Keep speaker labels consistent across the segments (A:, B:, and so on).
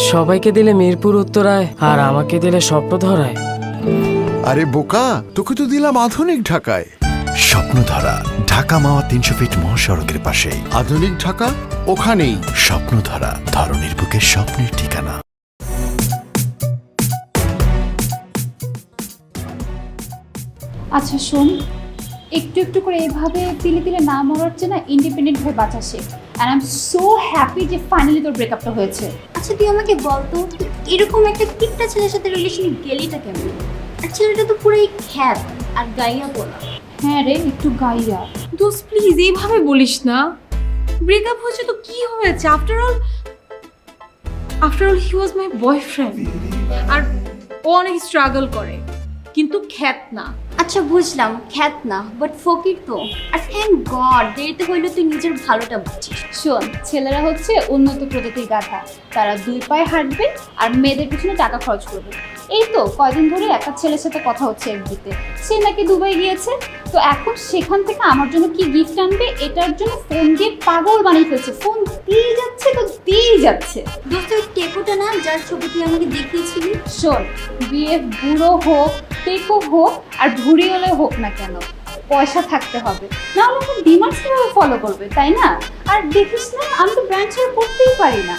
A: সবাইকে দিলে মিরপুর উত্তরায় আর আমাকে দিলে স্বপ্নধরায়।
B: আরে বোকা, তোকে তো দিলাম আধুনিক ঢাকায়।
C: স্বপ্নধারা, ঢাকা মাওয়া ৩০০ ফিট মহাসড়কের পাশে।
B: আধুনিক ঢাকা ওখানেই।
C: স্বপ্নধারা, ধরনীর বুকে স্বপ্নের ঠিকানা।
D: আচ্ছা শোন, একটু একটু করে এভাবে তিলে তিলে না মরার চেয়ে না ইন্ডিপেন্ডেন্ট হয়ে বাঁচা Sheikh. And I am so happy যে ফাইনালি তোর ব্রেকআপটা হয়েছে।
E: আচ্ছা তুই আমাকে বল তো, তুই এরকম একটা কিপটা ছেলের সাথে রিলেশনে গেলিটা কেমন? আর ছেলেটা তো পুরোই খ্যাত আর গাইয়া বলা।
D: হ্যাঁ রে, একটু গাইয়া।
F: দোস্ত প্লিজ এইভাবে বলিস না। ব্রেকআপ হয়েছে তো কি হয়েছে? After all he was my boyfriend. আর ও অনেক স্ট্রাগল করে, কিন্তু খ্যাত না।
E: আচ্ছা বুঝলাম খ্যাত না, বাট ফকির তো। আর থ্যাংক গড দেরিতে হইলে তুই নিজের ভালোটা বুঝছিস।
D: শোন, ছেলেরা হচ্ছে উন্নত প্রজাতির গাধা। তারা দুই পায়ে হাঁটবে আর মেয়েদের পিছনে টাকা খরচ করবে। এই তো কয়দিন ধরে একটা ছেলের সাথে কথা হচ্ছে এফবিতে, সে নাকি দুবাই গিয়েছে। তো এখন সেখান থেকে আমার জন্য কি গিফট আনবে এটার জন্য ফোন দিয়ে পাগল বানিয়ে ফেলছে। ফোন দিয়ে যাচ্ছে তো দিয়েই যাচ্ছে।
E: দোস্ত ওই টেকোটা না, যার ছবি তুই আমাকে দেখিয়েছিলি।
D: শোন, বিয়ে বুড়ো হোক, টেকো হোক আর ভুড়ি হলে হোক না কেন, পয়সা থাকতে হবে, নাহলে তো ডিমান্ড কিভাবে ফলো করবে, তাই না? আর দেখিস না, আমি তো ব্র্যান্ড ছেড়ে করতেই পারি না।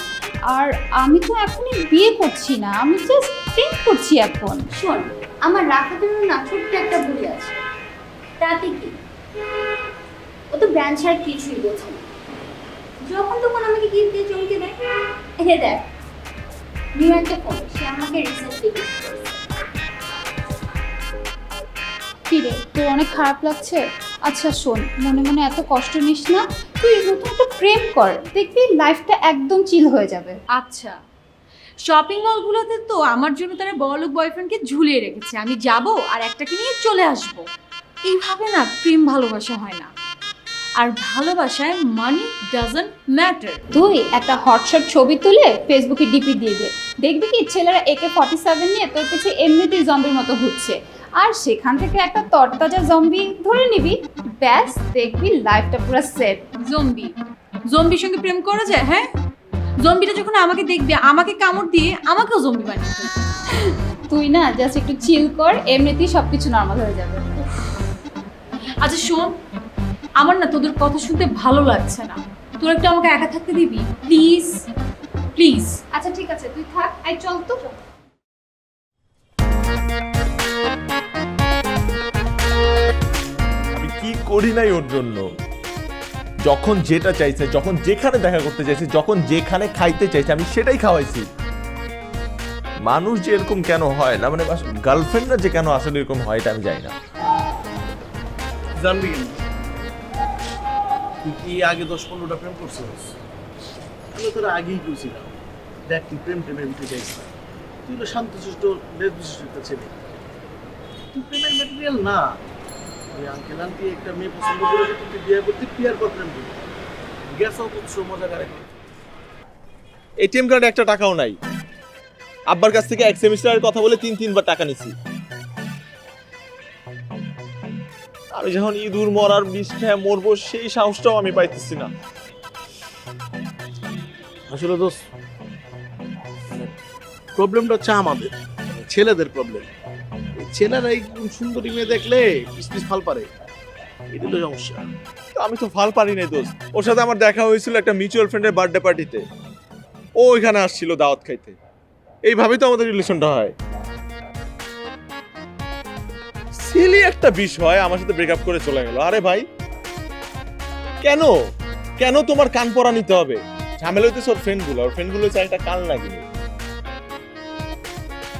D: আর আমি তো এখনই বিয়ে করছি না, আমি জাস্ট প্রেম করছি এখন।
E: শোন, আমার রাখার জন্য না ছোট্ট একটা ভুড়ি আছে, তাতে কি? ও তো ব্র্যান্ড ছাড়া কিছুই বোঝে না। যখন তখন আমাকে গিফট দিয়ে চমকে দেয়। এ দেখ, নিউ একটা ফোন, সে আমাকে রিসেন্টলি গিফট করেছে।
D: কি রে, তোর অনেক খারাপ লাগছে? আচ্ছা শোন, মনে মনে এত কষ্ট নিস না, তুই নতুন একটা প্রেম কর, দেখবি লাইফটা একদম চিল হয়ে যাবে।
F: আচ্ছা, শপিং মলগুলোতে তো আমার জন্য তারা বড়লোক বয়ফ্রেন্ডকে ঝুলিয়ে রেখেছে। আমি যাব আর একটাকে নিয়ে চলে আসব। এইভাবে না প্রেম ভালোবাসা হয় না। আর ভালোবাসায় মানি ডাজন্ট ম্যাটার।
D: তুই একটা হটশট ছবি তুলে ফেসবুকে ডিপি দিয়ে দে, দেখবি কি ছেলেরা AK-47 নিয়ে তোর পিছে এমনিতেই জম্বির মতো ঘুরছে। আর সেখান থেকে একটা তরতাজা জম্বি ধরে নিবি, ব্যাস দেখবি লাইফটা পুরো সেট।
F: জম্বির সঙ্গে প্রেম করা যায়? হ্যাঁ, জম্বিটা যখন আমাকে দেখবে, আমাকে কামড় দিয়ে আমাকেও জম্বি বানিয়ে ফেলবে।
D: তুই না জাস্ট একটু চিল কর, এমনিতেই সবকিছু নর্মাল হয়ে যাবে।
F: আচ্ছা শোন, আমার না তোদের কথা শুনতে ভালো লাগছে না। তোর একটু আমাকে একা থাকতে দিবি প্লিজ? প্লিজ।
D: আচ্ছা ঠিক আছে, তুই থাক, আই চল তো।
G: আমি কি করি নাই ওর জন্য? যখন যেটা চাইছে, যখন যেখানে দেখা করতে চাইছে, যখন যেখানে খাইতে চাইছে, আমি সেটাই খাওয়াইছি। মানুষ যে এরকম কেন হয় না, মানে গার্লফ্রেন্ডরা যে কেন আসলে এরকম হয় এটা আমি জানি না।
H: জানবি কেন? তুই কি আগে 10-15টা প্রেম করছিস? আমি তোর আগেই কইছিলাম, দেখ তুই প্রেমের ভিতরে যাইস না। তুই তো শান্তশিষ্ট বেশ বিশিষ্ট একটা ছেলে, তুই প্রেমের ম্যাটেরিয়াল না। ওই আঙ্কেল আন্টি একটা মেয়ে পছন্দ করে তুই বিয়ে করতে, বিয়ার পর প্রেম করবি। গেছও করছো মজা করে।
G: এটিএম কার্ডে একটা টাকাও নাই। আব্বার কাছ থেকে এক সেমিস্টারের কথা বলে 3-3বার টাকা নিছি। আমি যখন ইঁদুর মরার বিষ খেয়ে মরবো, সেই সাহসটাও আমি পাইতেছি না।
H: আসলে দোস্ত, প্রবলেমটা হচ্ছে আমাদের ছেলেদের প্রবলেম। ছেলেরা এই সুন্দরী মেয়ে দেখলে পিস ফাল পারে, এটা তো সমস্যা।
G: আমি তো ফাল পারি নাই দোস্ত। ওর সাথে আমার দেখা হয়েছিল একটা মিউচুয়াল ফ্রেন্ডের বার্থডে পার্টিতে। ও ওইখানে আসছিল দাওয়াত খাইতে। এইভাবেই তো আমাদের রিলেশনটা হয়। সিলি একটা বিষয় আমার সাথে ব্রেকআপ করে চলে গেল। আরে ভাই, কেন কেন তোমার কান পরা নিতে হবে? ঝামেলা হইতেছে ওর ফ্রেন্ডগুলো চাই একটা কান লাগিয়ে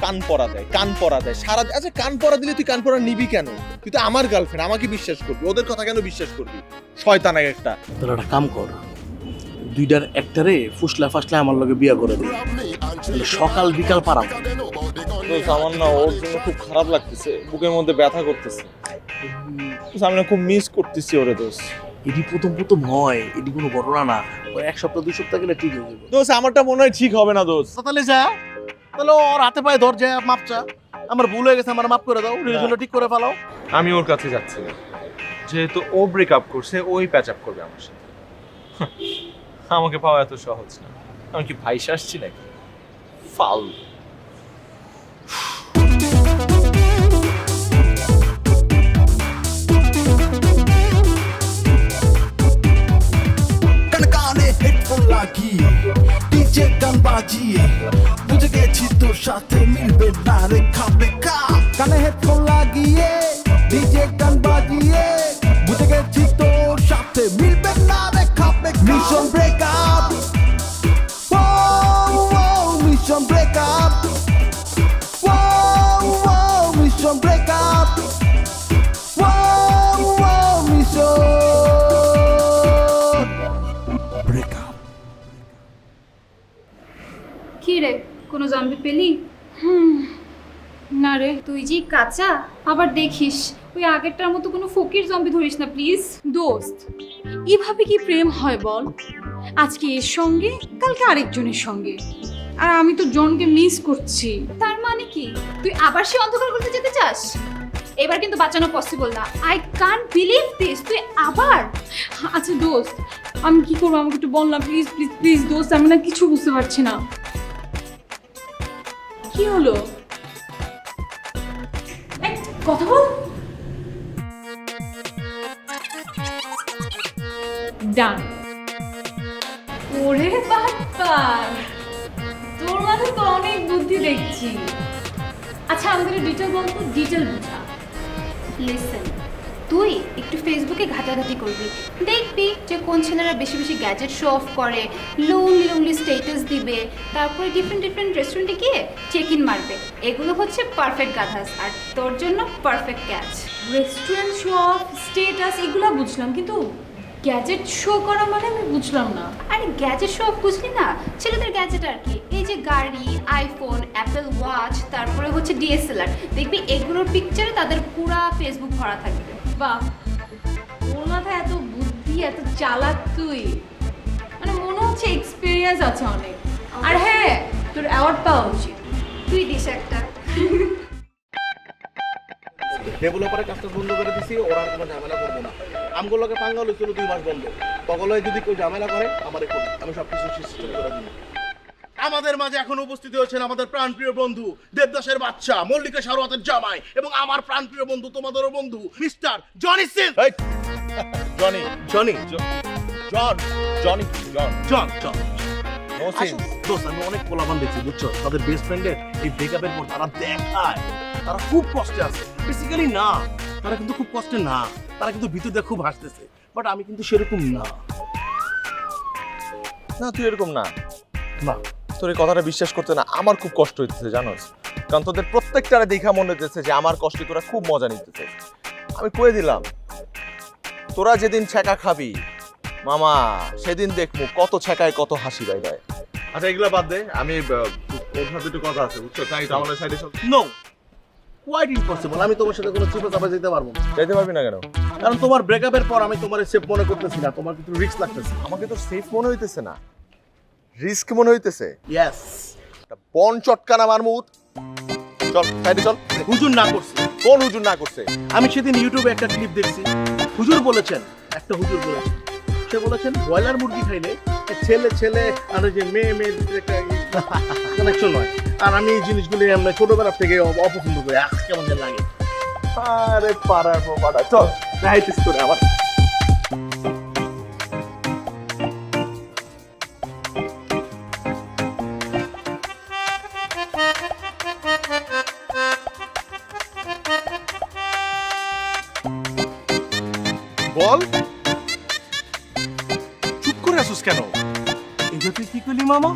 G: কান পরা দেয় সারা। আচ্ছা কান পরা দিলে তুই কান পরা নিবি কেন? তুই তো আমার গার্লফ্রেন্ড, আমাকে বিশ্বাস করবি, ওদের কথা কেন বিশ্বাস করবি? শয়তান একটা।
H: তোর একটা কাম কর, দুইটার একটারে ফুসলা ফাসলা আমার লগে বিয়া করে দে, সকাল বিকাল পারাম।
G: আমার না ওর জন্য খুব খারাপ লাগতেছে, বুকের মধ্যে ব্যথা করতেছে। আমি না খুব মিস করতেছি ওরে দোষ।
H: এটি প্রথম হয়, এটি কোনো ঘটনা না। ওই 1 সপ্তাহ 2 সপ্তাহ গেলে ঠিক হয়ে যাবে।
G: দোষ আমারটা মনে হয় ঠিক হবে না দোষ।
H: তাহলে যা, তাহলে ওর হাতে পায়ে ধর, যা মাপ চা, আমার ভুল হয়ে গেছে, আমার মাফ করে দাও, রিলেশনটা ঠিক করে ফেলাও।
G: আমি ওর কাছে যাচ্ছি না, যেহেতু ও ব্রেকআপ করছে, ওই প্যাচ আপ করবে আমার সাথে। আমাকে পাওয়া এত সহজ না। আমি কি ভাইস আসছি নাকি? ফাল।
C: কানে হেডফোন লাগিয়ে ডিজে গান বাজিয়ে বুঝে গেছি তোর সাথে মিলবে না রে খাবে কা। কানে হেডফোন লাগিয়ে ডিজে গান বাজিয়ে বুঝে গেছি তোর সাথে মিলবে না রে খাবে কা। Mission breakup, mission breakup, mission breakup, mission breakup.
D: কি রে, কোনো জম্বি পেলি?
F: না রে।
D: তুই যে কাঁচা, আবার দেখিস ওই আগেরটার মতো কোনো ফকির জম্বি ধরিস না প্লিজ।
F: দোস্ত, এভাবে কি প্রেম হয় বল? আজকে এর সঙ্গে, কালকে আরেকজনের সঙ্গে, আর আমি তো জনকে মিস করছি।
D: তার মানে কি তুই আবার সে অন্ধকার করতে যেতে চাস? এবার কিন্তু বাঁচানো পসিবল না। আই কান্ট বিলিভ দিস, তুই আবার।
F: আচ্ছা দোস্ত, আমি কি করবো আমাকে একটু বল না প্লিজ প্লিজ প্লিজ দোস্ত, আমি না কিছু বুঝতে পারছি না। কি হলো? এই, কথা বল। ডান। ওরে বাবা, তোর মাথায় তো অনেক বুদ্ধি দেখছি। আচ্ছা আমাদের ডিটেল বলতো, ডিটেল বুঝা।
D: লিসেন, তুই একটু ফেসবুকে ঘাটাঘাটি করবি, দেখবি যে কোন ছেলেরা বেশি বেশি গ্যাজেট শো অফ করে, লোনলি স্টেটাস দিবে, তারপরে ডিফারেন্ট রেস্টুরেন্টে গিয়ে চেক ইন মারবে। এগুলো হচ্ছে পারফেক্ট গাধাস, আর তোর জন্য perfect catch.
F: Restaurant show off, status এগুলো বুঝলাম, কিন্তু গ্যাজেট শো করা মানে আমি বুঝলাম না।
D: আরে গ্যাজেট শো অফ বুঝলি না? ছেলেদের গ্যাজেট আর কি, এই যে গাড়ি, আইফোন, অ্যাপেল ওয়াচ, তারপরে হচ্ছে ডিএসএলআর, দেখবি এগুলোর পিকচারে তাদের পুরা ফেসবুক ভরা থাকবে।
F: বাহ, ওর মাথায় এত বুদ্ধি, এত চালাক তুই, মানে মনে হচ্ছে এক্সপিরিয়েন্স আছে অনেক। আর হ্যাঁ, তোর অ্যাওয়ার্ড পাওয়া উচিত।
D: তুই দিস একটা।
H: ডেভেলপারের কাজটা বন্ধ করে দিছি, ওরা আর কোনো ঝামেলা করবো না। আমগুলোকে পাঙ্গা হয়েছিল 2 মাস বন্ধ, তগলয় যদি কেউ ঝামেলা করে আমারে করি, আমি সব কিছু সিস্টেম করে দিই। আমাদের মাঝে এখন উপস্থিত হয়েছেন আমাদের প্রাণপ্রিয় বন্ধু, দেবদাসের বাচ্চা, মল্লিকা শাহরওয়াতের জামাই, এবং আমার প্রাণপ্রিয় বন্ধু, তোমাদেরও বন্ধু, mister Johnny Singh.
G: Johnny,
H: Johnny
G: Johnny কি?
H: জন জন
G: নো সিন।
H: দোস্ত, আমি অনেক পোলাপান দেখছি বুঝছো, তাদের বেস্ট ফ্রেন্ডের এই ব্রেকআপের পর তারা দেখায় তারা খুব কষ্টে আছে। বেসিক্যালি না, তারা কিন্তু খুব কষ্টে না, তারা কিন্তু ভিতর দিয়ে খুব হাসতেছে। বাট আমি কিন্তু সেরকম না।
G: না তুই এরকম না।
H: না,
G: তোর এই কথাটা বিশ্বাস করতে না আমার খুব কষ্ট হইতেছে জানোস, কারণ তোদের প্রত্যেকটারে দেখা মনে হইতেছে যে আমার কষ্টে তোরা খুব মজা নিতেছে। আমি কয়ে দিলাম, তোরা যেদিন ছ্যাঁকা খাবি মামা, সেদিন দেখবো কত ছ্যাঁকায় কত হাসি বাইরে। আচ্ছা এগুলো বাদ দে, আমি ওর সাথে একটু কথা আছে বুঝছো, তাই আমাদের সাইডে সব।
H: No, quite impossible. আমি তোমার সাথে কোনো চিপা চাপা যেতে পারবো না।
G: যাইতে পারবি না কেন?
H: কারণ তোমার ব্রেকআপের পর আমি তোমার সেফ মনে করতেছি না, তোমার কিন্তু রিস্ক লাগতেছে।
G: আমাকে তো সেফ মনে হইতেছে না, রিস্ক মনে হইতেছে।
H: ইয়েস,
G: একটা বন চটকানা মারমুদ। চল সাইডে চল।
H: হুজুর না করছে।
G: কোন হুজুর না করছে?
H: আমি সেদিন ইউটিউবে একটা ক্লিপ দেখছি, হুজুর বলেছেন, একটা হুজুর বলেছেন, সে বলেছেন ব্রয়লার মুরগি খাইলে ছেলে ছেলে আর ওই যে মেয়ে মেয়ের ভিতরে একটা কানেকশন হয়। আর আমি এই জিনিসগুলি আমরা ছোটবেলা থেকে অপছন্দ করি, কেমন যেন লাগে।
G: আরে পাড়ার বাবা, চল
H: রাইটিস করে আবার।
G: বল।
H: চুপ করে আসুস কেন? এটা তুই কি করলি মামা?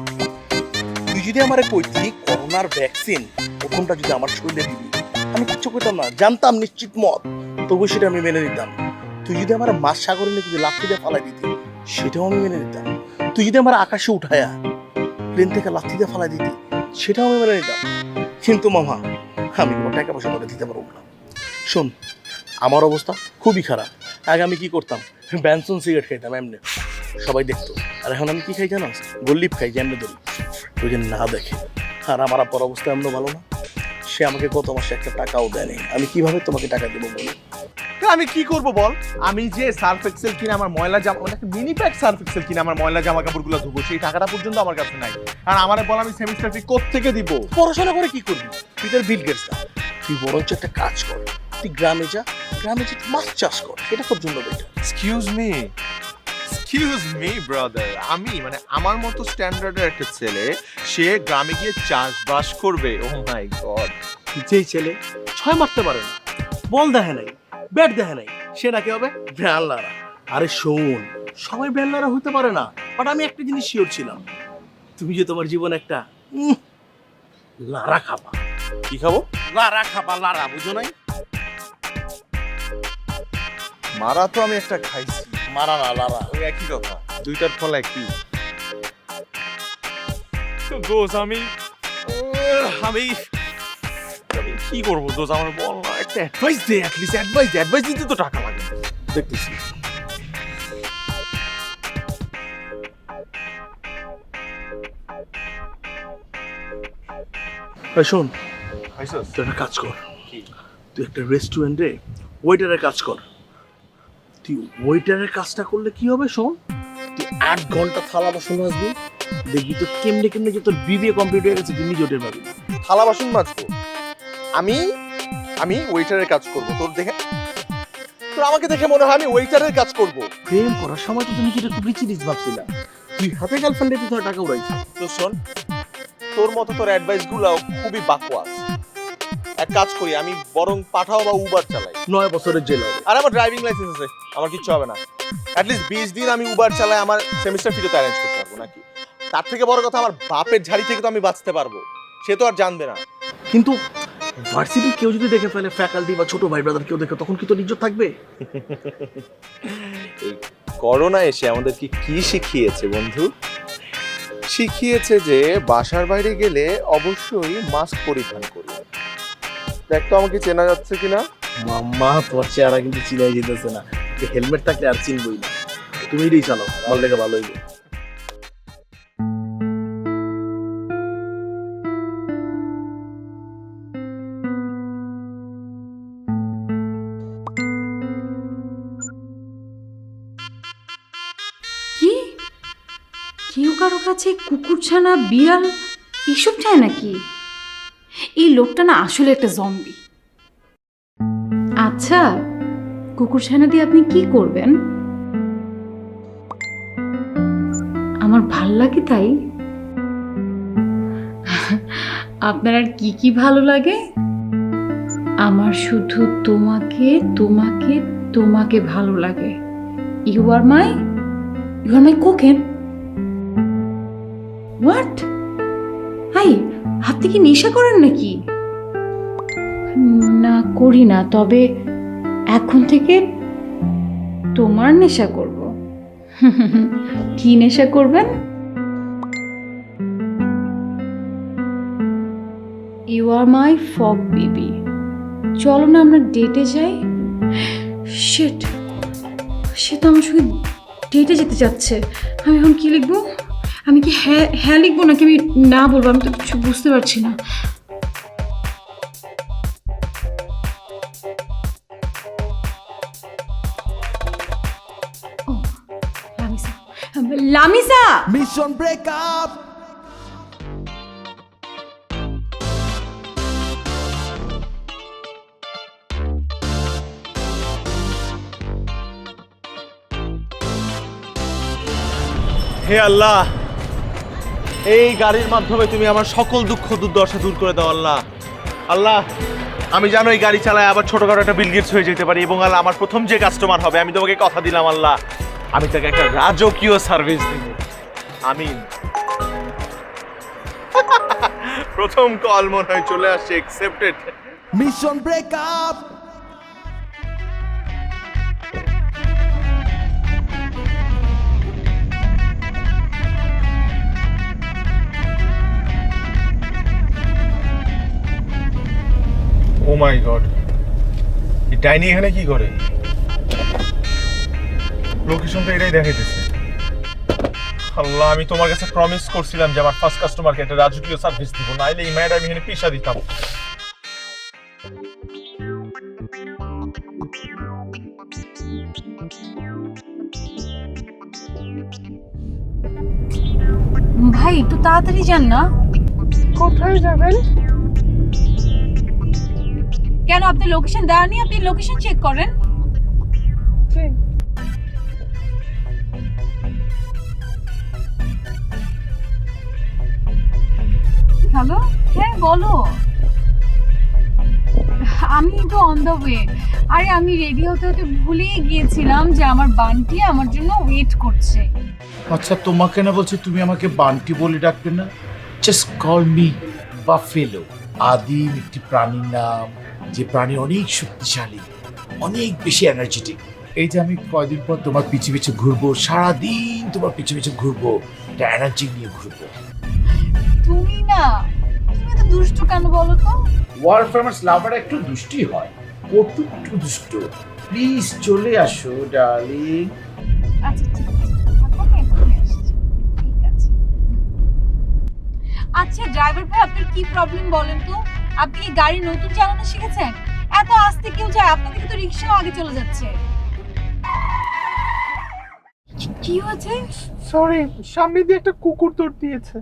H: তুই যদি আমারে কইতি করোনার ভ্যাকসিন প্রথমটা যদি আমার শরীরে দিবি, আমি কিচ্ছু করতাম না, জানতাম নিশ্চিত মত, তবু সেটা আমি মেনে নিতাম। তুই যদি আমার মাছ সাগরে নিয়ে যদি লাফি দিয়ে ফালাই দিতি, সেটাও আমি মেনে নিতাম। তুই যদি আমার আকাশে উঠায়া প্লেন থেকে লাফি দিয়ে ফালাই দিতি, সেটাও আমি মেনে নিতাম। কিন্তু মামা, আমি কোনো টাকা পয়সা করে দিতে পারবো না। শোন, আমার অবস্থা খুবই খারাপ। আগে আমি কি করতাম, ব্যানসন সিগারেট খাইতাম এমনি, সবাই দেখতো। আর এখন আমি কি খাই জানো? গোল্লিপ খাই, যেমনি ধরি ওই যে না দেখে। আর আমার আপার অবস্থা এমন ভালো না, সে আমাকে গত মাসে একটা টাকাও দেয়নি। আমি কিভাবে তোমাকে টাকা দেবো বলো?
G: আমি কি করব বল? আমি যে সার্ফ এক্সেল কিনে আমার ময়লা জামা, মানে একটা মিনি প্যাক সার্ফ এক্সেল কিনে আমার ময়লা জামা কাপড়গুলো ধুবো, সেই টাকাটা পর্যন্ত আমার কাছে নাই। আর আমারে বল আমি সেমিস্টার ফি কোত্থেকে দিব?
H: পড়াশোনা করে কি করবি? তুই তোর বিল গেটস না, তুই বরঞ্চ একটা কাজ কর, তুই গ্রামে যা মাছ চাষ কর, এটা তোর জন্য বেটার।
G: এক্সকিউজ মি ব্রাদার, আমি মানে আমার মতো স্ট্যান্ডার্ডের একটা ছেলে, সে গ্রামে গিয়ে চাষবাস করবে? ও মাই গড।
H: যেই ছেলে 6 মারতে পারে না, বল দেখে নাই, ব্যাট দেখে নাই, সে নাকি হবে ব্যানলারা। আরে শোন, সবাই ব্যানলারা হতে পারে না, বাট আমি একটা জিনিস শিওর ছিলাম, তুমি যে তোমার জীবন একটা লারা খাবা।
G: কি খাবো?
H: লারা খাবা, লারা, বুঝো নাই?
G: মারা তো আমি একটা খাইছি।
H: মারা না, লারা।
G: ওই একই কথা, দুইটার ফল একই। তো দোষ আমি কি করবো দোষ, আমার বল না, একটা অ্যাডভাইস দে, অ্যাটলিস্ট অ্যাডভাইস দিতে তো টাকা লাগে।
H: দেখতেছি। এই শোন, তুই একটা কাজ কর, তুই একটা রেস্টুরেন্টে ওয়েটারের কাজ কর। তুই ওয়েটারের কাজটা করলে কি হবে শোন, তুই 8 ঘন্টা থালা বাসন মাজবি, দেখবি তো কেমনে কেমনে যে তোর বিবিএ কমপ্লিট হয়ে গেছে, তুই নিজে ওটার পাবি।
G: থালা বাসন মাজবো? আমি ওয়েটারের কাজ করব? তোর আমাকে দেখে মনে হয় আমি ওয়েটারের কাজ করব?
H: প্রেম করার সময় তো তুমি যেটা খুব রিচ ভাবছিলা, তুই হাতে গার্লফ্রেন্ডের পিছনে টাকা উড়াইছিস।
G: তো শোন, তোর মতো তোর অ্যাডভাইস গুলো খুবই বাকওয়াস। এক কাজ করি, আমি বরং পাঠাও বা উবার চালাই।
H: 9 বছরের জেল হবে।
G: আর আমার ড্রাইভিং লাইসেন্স আছে, আমার কিচ্ছু হবে না। অ্যাটলিস্ট 20 দিন আমি উবার চালাই, আমার সেমিস্টার ফি তো অ্যারেঞ্জ করতে পারবো নাকি? তার থেকে বড় কথা, আমার বাপের ঝাড়ি থেকে তো আমি বাঁচতে পারবো, সে তো আর জানবে না।
H: কিন্তু ভার্সিটির কেউ যদি দেখে ফেলে, ফ্যাকাল্টি বা ছোট ভাই ব্রাদার কেউ দেখে, তখন কি তোর ইজ্জত থাকবে?
G: এই করোনা এসে আমাদেরকে কি শিখিয়েছে বন্ধু? শিখিয়েছে যে বাসার বাইরে গেলে অবশ্যই মাস্ক পরিধান করি। দেখ তো আমাকে চেনা যাচ্ছে কিনা।
H: মাম্মা, তোর চেহারা কিন্তু চিনাই যেতেছে না, হেলমেট থাকলে আর চিনবই না। তুমি এটাই চালাও, আমার লেগে ভালো হইবে।
F: কি কেউ কারো কাছে কুকুরছানা, বিড়াল এসব চায় নাকি? এই লোকটা না আসলে একটা জম্বি। আচ্ছা, কুকুরছানা দিয়ে আপনি কি করবেন? আমার ভাল লাগে তাই? আপনার আর কি কি ভালো লাগে? আমার শুধু তোমাকে তোমাকে তোমাকে ভালো লাগে। You are my cocaine. What? Hi, আপনি কি নেশা করেন নাকি? না, করি না, তবে এখন থেকে তোমার নেশা করব। কি নেশা করবেন? You are my fog baby. চলো না আমরা ডেটে যাই। শিট, সে তো আমার সঙ্গে ডেটে যেতে যাচ্ছে। আমি এখন কি লিখবো? আমি কি হ্যাঁ লিখবো নাকি আমি না বলবো? আমি তো কিছু বুঝতে পারছি না। ও, লামিসা।
C: Mission breakup.
G: হে আল্লাহ, এই গাড়ির মাধ্যমে তুমি আমার সকল দুঃখ দুর্দশা দূর করে দাও আল্লাহ। আল্লাহ, আমি জানো এই গাড়ি চালায় আবার ছোটখাটো একটা বিল গেটস হয়ে যেতে পারি, এবং আল্লাহ আমার প্রথম যে কাস্টমার হবে, আমি তোমাকে কথা দিলাম আল্লাহ, আমি তাকে একটা রাজকীয় সার্ভিস দিব। আমিন। প্রথম কল মনে হয় চলে আসছে, accepted.
C: Mission breakup.
G: Oh my god, এই ডাইনি এখানে কি করে? লোকেশন তো এটাই দেখাইতেছে। আল্লাহ, আমি তোমার কাছে প্রমিস করছিলাম যে আমার ফার্স্ট কাস্টমারকে একটা রাজকীয় সার্ভিস দিব, নাইলে এই মায়ের আমি এখানে পিসা দিতাম।
F: ভাই একটু তাড়াতাড়ি যান না।
A: কোথায় যাবেন?
F: কেন আপনি লোকেশন দেওয়ানি? আপনি লোকেশন চেক করেন। হ্যালো, হ্যাঁ বলো। আমি তো অন দ্য ওয়ে। আরে আমি রেডি হতে হতে ভুলেই গিয়েছিলাম যে আমার বান্টি আমার জন্য ওয়েট করছে।
I: আচ্ছা তোমাকে না বলছি তুমি আমাকে বান্টি বলে ডাকবে না, জাস্ট কল মি বাফেলো। আদিম একটি প্রাণীর নাম, যে প্রাণী অনেক শক্তিশালী, অনেক বেশি এনার্জেটিক। এই যে আমি কয়দিন পর তোমার পিছু পিছু ঘুরবো, সারাদিন তোমার পিছু পিছু ঘুরবো, একটা এনার্জি নিয়ে ঘুরবো।
F: তুমি না, তুমি তো দুষ্টু কেন বলো তো?
I: ওয়ার ফেমাস লাভার একটু দুষ্টি হয়, কটু একটু দুষ্ট। প্লিজ চলে আসো ডার্লিং।
F: আচ্ছা ঠিক আছে, আমি এক্ষুনি আসছি। ঠিক আছে। আচ্ছা ড্রাইভার ভাই, আপনার কি প্রবলেম বলেন তো? আপনি কি গাড়ি নতুন চালানো শিখেছেন? এত আস্তে কেউ যায়? আপনার দিকে তো রিক্সাও আগে চলে যাচ্ছে। কি হয়েছে?
A: সরি, সামনে দিয়ে একটা কুকুর দৌড় দিয়েছে।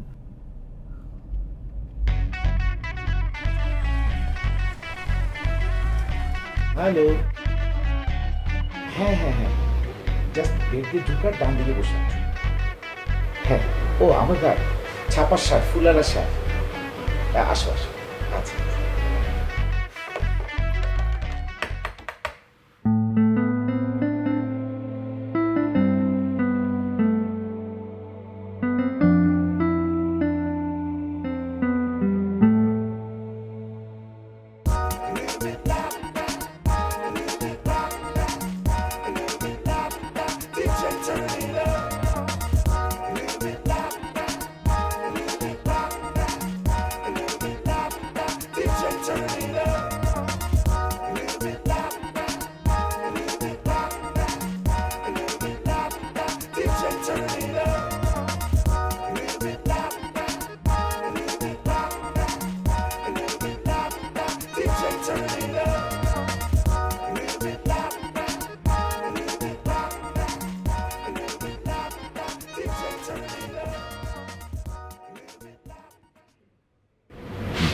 I: হ্যালো, হ্যাঁ হ্যাঁ হ্যাঁ, জাস্ট গেটে ঢুকার ডান দিকে বসে আছো। হ্যাঁ, ও আমার গাড়ি ছাপার শার্ট, ফুলালা শার্ট। আসো আসো। আচ্ছা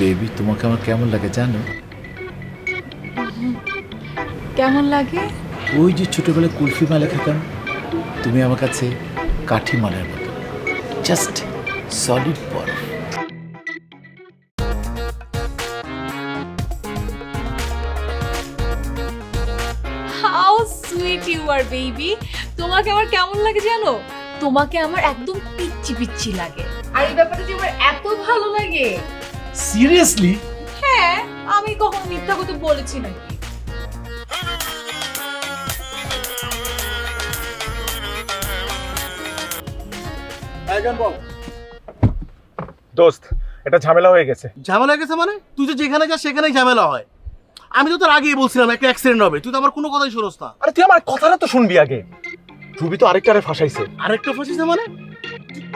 I: বেবি, তোমাকে আমার কেমন লাগে জানো?
F: কেমন লাগে?
I: ওই যে ছোটবেলায় কুলফি মালে খেতাম, তুমি আমার কাছে কাঠি মালের মতো, জাস্ট সলিড বরফ।
F: How sweet you are baby. তোমাকে আমার কেমন লাগে জানো? তোমাকে আমার একদম পিচ্চি পিচ্চি লাগে। আর এই ব্যাপারটা যে আমার এত ভালো লাগে।
I: সিরিয়াসলি?
F: হ্যাঁ, আমি কখনো মিথ্যা কথা বলেছি নাকি?
G: দোস্ত, এটা ঝামেলা হয়ে গেছে।
H: ঝামেলা হয়ে গেছে মানে? তুই তো যেখানে যাস সেখানেই ঝামেলা হয়। আমি তো তোর আগেই বলছিলাম একটা অ্যাক্সিডেন্ট হবে, তুই তো আমার কোনো কথাই শুনোস না।
G: আরে তুই আমার কথাটা তো শুনবি আগে। রুবি তো আরেকটারে ফাঁসাইছে।
H: আরেকটা ফাঁসিছে মানে?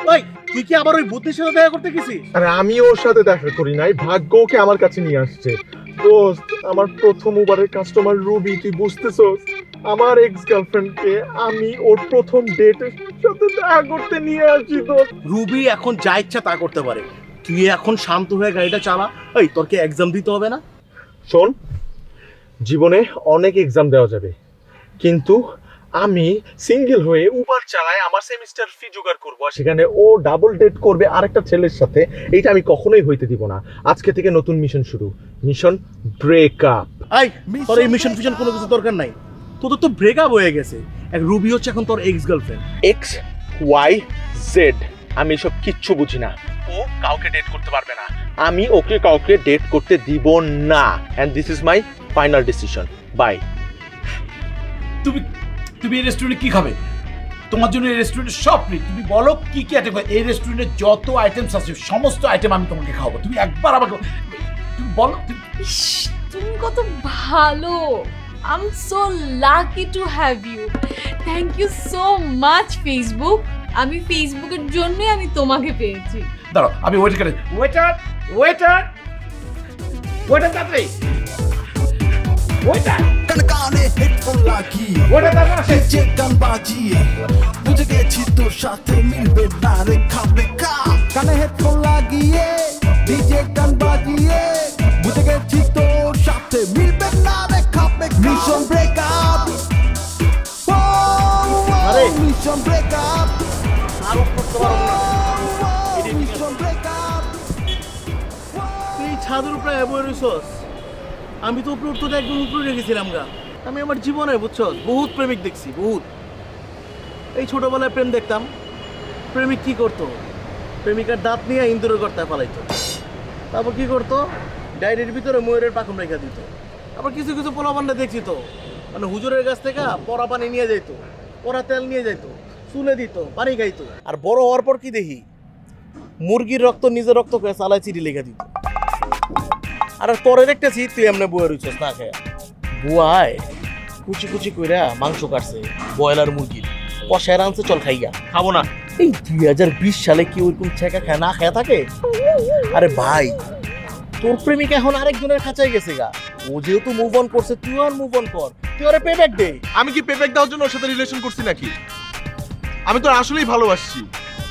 H: ভাই তুই কি আবার ওই বুদ্ধির সাথে দেখা করতে গেছিস?
G: আরে আমি ওর সাথে দেখা করি নাই, ভাগ্য ওকে আমার কাছে নিয়ে আসছে। দোস্ত, আমার প্রথম উবারের কাস্টমার রুবি, তুই বুঝতেছস? আমার এক্স গার্লফ্রেন্ডকে আমি ওর প্রথম ডেটের সাথে দেখা করতে নিয়ে আসি। দোস্ত,
H: রুবি এখন যা ইচ্ছা তা করতে পারে, তুই এখন শান্ত হয়ে গাড়িটা চালা। এই তোর কি এক্সাম দিতে হবে না?
G: শোন, জীবনে অনেক এক্সাম দেওয়া যাবে, কিন্তু আমি সিঙ্গেল হয়ে উবার চালায় আমার সেমিস্টার ফি জোগাড় করবো, আর সেখানে ও ডাবল ডেট করবে আরেকটা ছেলের সাথে। এইটা আমি কখনোই হইতে দিব না। আজকে থেকে নতুন মিশন শুরু, মিশন ব্রেকআপ।
H: এই তোর এই মিশন ফিশন কোনো কিছু দরকার নাই, তোদের তো ব্রেকআপ হয়ে গেছে। এক রুবি হচ্ছে এখন তোর ex girlfriend.
G: X Y Z, আমি এসব কিচ্ছু বুঝি না। ও কাউকে ডেট করতে পারবে না, আমি ওকে কাউকে ডেট করতে দিব না, and this is my final decision. Bye.
I: তুমি তুমি এই রেস্টুরেন্টে কি খাবে? তোমার জন্য এই রেস্টুরেন্টে সব ফ্রি। তুমি বলো কি কি আইটেম, এই রেস্টুরেন্টে যত আইটেমস আছে সমস্ত আইটেম আমি তোমাকে খাওয়াবো। তুমি একবার আমাকে তুমি বলো।
F: ইস, তুমি কত ভালো। I am so lucky to have you. Thank you so much Facebook. আমি ফেসবুকের জন্যই আমি তোমাকে পেয়েছি।
I: দাঁড়াও, আমি ওয়েট করে। ওয়েটার ওয়েটার ওয়েটার, তাড়াতাড়ি ওয়েটার।
C: কানে হেডফোন লাগিয়ে
I: ওয়েটার তাড়াতাড়ি আসে।
C: যে গান বাজিয়ে বুঝে গেছি তোর সাথে মিলবে না রে খাবে কা কানে হেডফোন লাগিয়ে ডিজে গান বাজিয়ে বুঝে গেছি তোর সাথে মিলবে না রে খাবে মিশন ব্রেকআপ মিশন ব্রেকআপ
H: আরো করতে পারবো না
C: মিশন ব্রেকআপ
H: তুই ছাদের উপরে বই রইছস আমি তো উপরে উঠতে একদম উপরে রেখেছিলাম গা আমি আমার জীবনে বুঝছস বহুত প্রেমিক দেখছি বহুত এই ছোটবেলায় প্রেম দেখতাম প্রেমিক কি করতো প্রেমিকার দাঁত নিয়ে ইন্দুরের গর্তায় ফালাইতো তারপর কি করতো ডায়েরির ভিতরে ময়ূরের পাখম রেখা দিত আবার কিছু কিছু পোলাপান্ডা দেখছি তো মানে হুজুরের কাছ থেকে পরা পানি নিয়ে যাইতো পরা তেল নিয়ে যাইতো চুলে দিত পানি খাইতো আর বড় হওয়ার পর কি দেখি মুরগির রক্ত নিজের রক্ত করে চালায় চিঠি লেখা দিত আর তোরে দেখতেছি তুই এমনি বয়ে রইছস না খেয়ে বুয়ায় কুচি কুচি কইরা মাংস কাটছে ব্রয়লার মুরগির কষায় রানছে চল খাইয়া খাবো না এই 2020 সালে কি ওইরকম ছেঁকা খায় না খেয়ে থাকে আরে ভাই তোর প্রেমিকা এখন আরেকজনের খাঁচায় গেছে গা ও যেহেতু মুভ অন করছে তুই আর মুভ অন কর তুই ওরে পেব্যাক দে
G: আমি কি পেব্যাক দেওয়ার জন্য ওর সাথে রিলেশন করছি নাকি আমি তো আসলেই ভালোবাসছি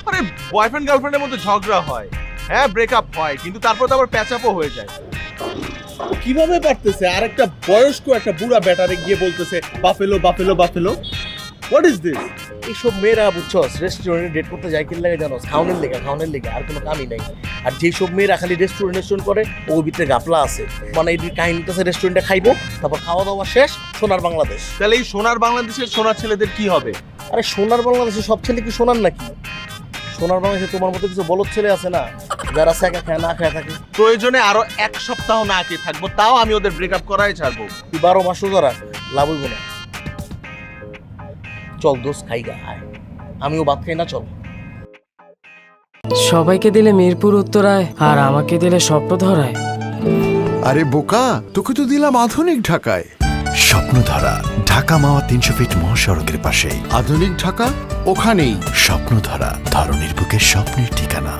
G: আরে বয়ফ্রেন্ড গার্লফ্রেন্ডের মধ্যে ঝগড়া হয় হ্যাঁ ব্রেকআপ হয় কিন্তু তারপর তো আবার প্যাচ আপও হয়ে যায় কিভাবে পারতেছে আর একটা বয়স্ক একটা বুড়া ব্যাটারে গিয়ে বলতেছে buffalo buffalo buffalo what is this
H: এইসব মেয়েরা বুঝছস রেস্টুরেন্টে ডেট করতে যায় কি লাগে জানোস খাওয়ানোর লেগে আর কোনো কামই নাই আর যেই সব মেয়েরা খালি রেস্টুরেন্ট করে ওর ভিতরে গাপলা আছে মানে এই কাহিনীটা রেস্টুরেন্টে খাইবো তারপর খাওয়া দাওয়া শেষ সোনার বাংলাদেশ
G: তাহলে এই সোনার বাংলাদেশের সোনার ছেলেদের কি হবে
H: আরে সোনার বাংলাদেশে সব ছেলে কি সোনার নাকি সোনার বাংলাদেশে তোমার মতো কিছু বলদ ছেলে আছে না যারা সেকা খায় না খায় থাকে
G: প্রয়োজনে আরো এক সপ্তাহ না খেয়ে থাকবো তাও আমি ওদের ব্রেকআপ করাই ছাড়বো
H: তুই 12 মাস ধরা লাভ হইব না চল দোষ খাই গা আয় আমিও ভাত খাই না চল
A: সবাইকে দিলে মিরপুর উত্তরায় আর আমাকে দিলে স্বপ্ন ধরায়।
B: আরে বোকা তোকে তো দিলাম আধুনিক ঢাকায়।
J: স্বপ্নধারা ঢাকা মাওয়া 300 ফিট মহাসড়কের পাশেই।
B: আধুনিক ঢাকা ওখানেই।
J: স্বপ্নধারা ধারণের বুকে স্বপ্নের ঠিকানা।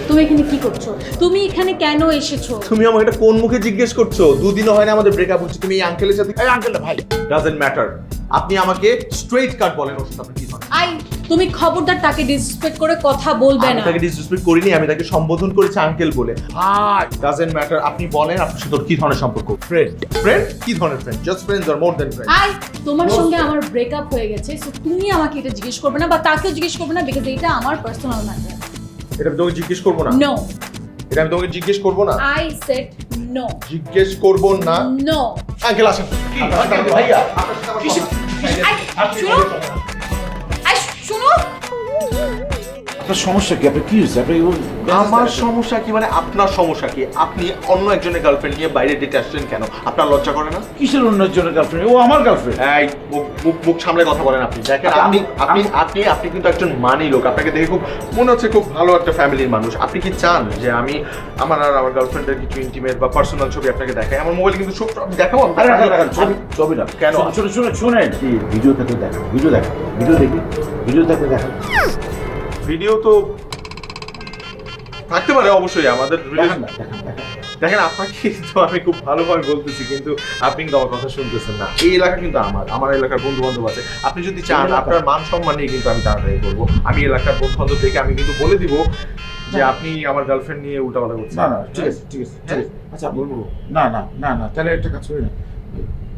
F: তুমি এখানে কি করছো? তুমি এখানে কেন এসেছো?
G: তুমি আমাকে এটা কোন মুখে জিজ্ঞেস করছো? দুদিনও হয় না আমাদের ব্রেকআপ হচ্ছে, তুমি এই আঙ্কেলের সাথে। এই আঙ্কেলটা ভাই ডাজন্ট ম্যাটার, আপনি আমাকে স্ট্রেট কাট বলেন ওর সাথে আপনি কি হয়।
F: আই তুমি খবরদার তাকে ডিসরেসপেক্ট করে কথা বলবে
G: আমি
F: না।
G: তাকে ডিসরেসপেক্ট করিনি, আমি তাকে সম্বোধন করেছি আঙ্কেল বলে। ভাই ডাজন্ট ম্যাটার, আপনি বলেন আপনার সাথে কি ধরনের সম্পর্ক? ফ্রেন্ড। ফ্রেন্ড? কি ধরনের friend? Just friends or more than friends?
F: I তোমার সঙ্গে আমার ব্রেকআপ হয়ে গেছে, সো তুমি আমাকে এটা জিজ্ঞেস করবে না বা তাকেও জিজ্ঞেস করবে না, বিকজ এটা আমার পার্সোনাল ম্যাটার।
G: এটা আমি তোমাকে জিজ্ঞেস করব না।
F: নো।
G: এটা আমি তোমাকে জিজ্ঞেস করব না।
F: I said no.
G: জিজ্ঞেস করব না।
F: নো।
G: আঙ্কেল আসেন। ভাইয়া
F: শুনো,
I: আপনার সমস্যা কি? আপনি কি হয়েছে?
G: আমার সমস্যা কি মানে আপনার সমস্যা কি? আপনি অন্য একজনের গার্লফ্রেন্ড নিয়ে বাইরে ডেটে আসছেন কেন? আপনার লজ্জা করে না?
I: কিসের অন্য একজনের গার্লফ্রেন্ড? ও আমার গার্লফ্রেন্ড।
G: এই মুখ সামলে কথা বলেন আপনি। দেখেন আপনি কিন্তু একজন মানি লোক, আপনাকে দেখে খুব মনে হচ্ছে খুব ভালো একটা ফ্যামিলির মানুষ। আপনি কি চান যে আমি আমার আর আমার গার্লফ্রেন্ডের কিছু ইন্টিমেট বা পার্সোনাল ছবি আপনাকে দেখাই? আমার মোবাইলে কিন্তু সব দেখাবো।
I: ছবি না
G: কেন?
I: শুনেন ভিডিও থাকলে দেখেন, ভিডিও দেখেন, ভিডিও দেখি, ভিডিও থাকলে দেখেন।
G: ভিডিও তো থাকতে পারে অবশ্যই আমাদের। দেখেন আপনাকে তো আমি খুব ভালোভাবে বলতেছি, কিন্তু আপনি কিন্তু আমার কথা শুনতেছেন না। এই এলাকা কিন্তু আমার এলাকার বন্ধু বান্ধব আছে। আপনি যদি চান আপনার মান সম্মান নিয়ে কিন্তু আমি তাড়াতাড়ি করবো। আমি এলাকার বন্ধু বান্ধব দেখে আমি কিন্তু বলে দিব যে আপনি আমার গার্লফ্রেন্ড নিয়ে উল্টাপাল্টা করছেন।
I: না ঠিক আছে ঠিক আছে ঠিক আছে। আচ্ছা বলবো না না না না তাহলে একটা কাজ করি না,